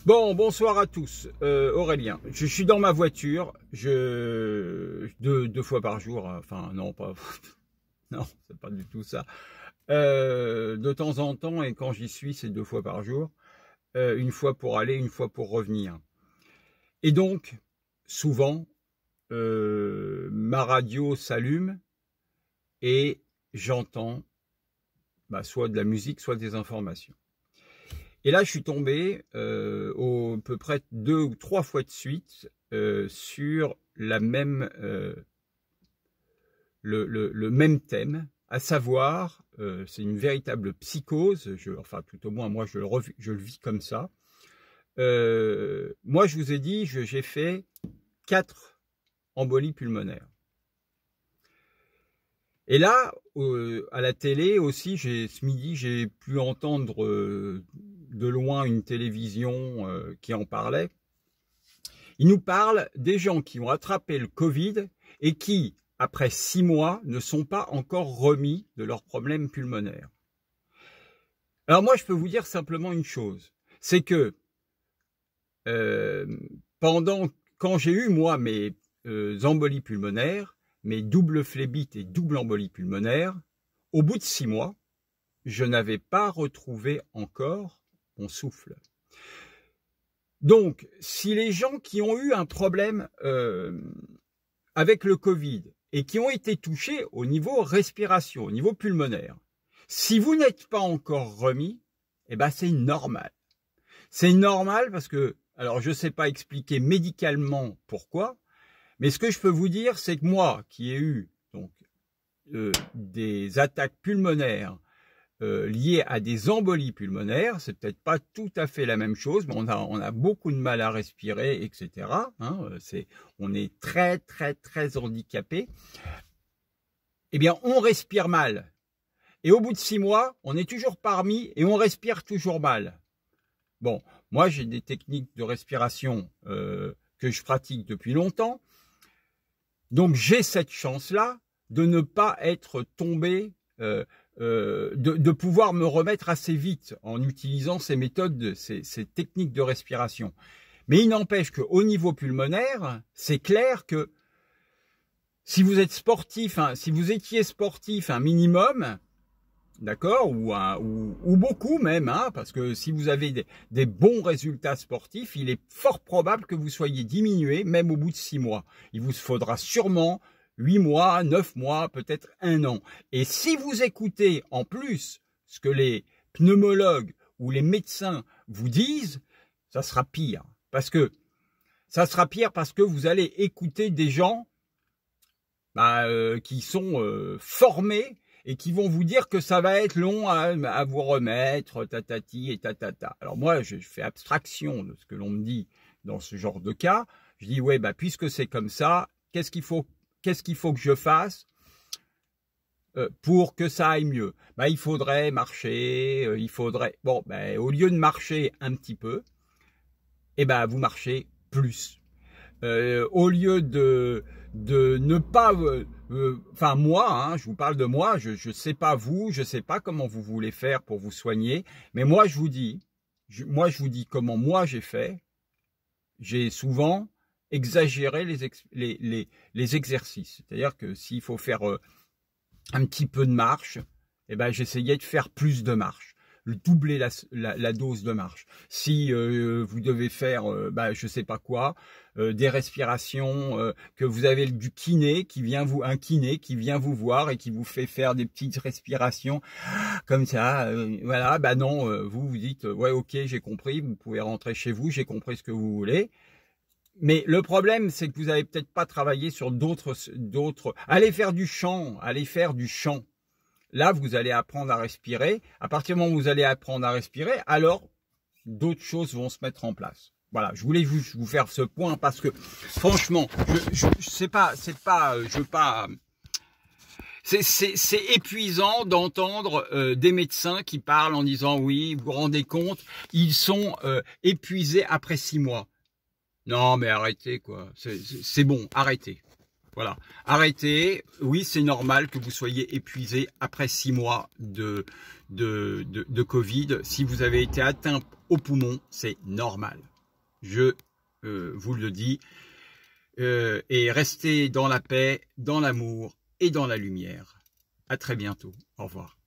Bon, bonsoir à tous. Aurélien, je suis dans ma voiture, deux fois par jour, enfin non, pas, non, c'est pas du tout ça. De temps en temps, et quand j'y suis, c'est 2 fois par jour. Une fois pour aller, une fois pour revenir. Et donc, souvent, ma radio s'allume et j'entends soit de la musique, soit des informations. Et là, je suis tombé à peu près 2 ou 3 fois de suite sur la même, le même thème, à savoir, c'est une véritable psychose, enfin tout au moins moi je le vis comme ça. Moi je vous ai dit, j'ai fait 4 embolies pulmonaires. Et là, à la télé aussi, ce midi, j'ai pu entendre de loin une télévision qui en parlait. Il nous parle des gens qui ont attrapé le Covid et qui, après 6 mois, ne sont pas encore remis de leurs problèmes pulmonaires. Alors moi, je peux vous dire simplement une chose, c'est que quand j'ai eu, moi, mes embolies pulmonaires, mes doubles phlébites et double embolie pulmonaire, au bout de 6 mois, je n'avais pas retrouvé encore mon souffle. Donc, si les gens qui ont eu un problème avec le Covid et qui ont été touchés au niveau respiration, au niveau pulmonaire, si vous n'êtes pas encore remis, eh ben c'est normal. C'est normal parce que, alors je ne sais pas expliquer médicalement pourquoi, mais ce que je peux vous dire, c'est que moi, qui ai eu donc des attaques pulmonaires liées à des embolies pulmonaires, c'est peut-être pas tout à fait la même chose, mais on a beaucoup de mal à respirer, etc. Hein, on est très, très, très handicapé. Eh bien, on respire mal. Et au bout de 6 mois, on est toujours parmi et on respire toujours mal. Bon, moi, j'ai des techniques de respiration que je pratique depuis longtemps. Donc j'ai cette chance-là de ne pas être tombé, de pouvoir me remettre assez vite en utilisant ces méthodes, ces techniques de respiration. Mais il n'empêche qu'au niveau pulmonaire, c'est clair que si vous êtes sportif, si vous étiez sportif un minimum, d'accord, ou beaucoup même, parce que si vous avez des bons résultats sportifs, il est fort probable que vous soyez diminué même au bout de 6 mois. Il vous faudra sûrement 8 mois, 9 mois, peut-être 1 an. Et si vous écoutez en plus ce que les pneumologues ou les médecins vous disent, ça sera pire. Parce que vous allez écouter des gens qui sont formés et qui vont vous dire que ça va être long à vous remettre, tatati et tatata. Alors moi, je fais abstraction de ce que l'on me dit dans ce genre de cas. Je dis, ouais, puisque c'est comme ça, qu'est-ce qu'il faut que je fasse pour que ça aille mieux? Il faudrait marcher, Bon, au lieu de marcher un petit peu, vous marchez plus. Au lieu de ne pas, moi, je vous parle de moi, je sais pas vous, je sais pas comment vous voulez faire pour vous soigner, mais moi je vous dis comment moi j'ai fait. J'ai souvent exagéré les exercices, c'est-à-dire que s'il faut faire un petit peu de marche, j'essayais de faire plus de marche, doubler la dose de marche. Si vous devez faire, je sais pas quoi, des respirations, que vous avez du kiné un kiné qui vient vous voir et qui vous fait faire des petites respirations comme ça, voilà, non, vous dites, ouais, ok, j'ai compris, vous pouvez rentrer chez vous, j'ai compris ce que vous voulez. Mais le problème, c'est que vous n'avez peut-être pas travaillé sur d'autres. Allez faire du chant. Là, vous allez apprendre à respirer. À partir du moment où vous allez apprendre à respirer, alors d'autres choses vont se mettre en place. Voilà, je voulais vous faire ce point parce que franchement, c'est épuisant d'entendre des médecins qui parlent en disant oui, vous vous rendez compte, ils sont épuisés après 6 mois. Non, mais arrêtez quoi. C'est bon, arrêtez. Voilà, arrêtez. Oui, c'est normal que vous soyez épuisé après 6 mois de Covid. Si vous avez été atteint au poumon, c'est normal. je vous le dis, et restez dans la paix, dans l'amour et dans la lumière. À très bientôt. Au revoir.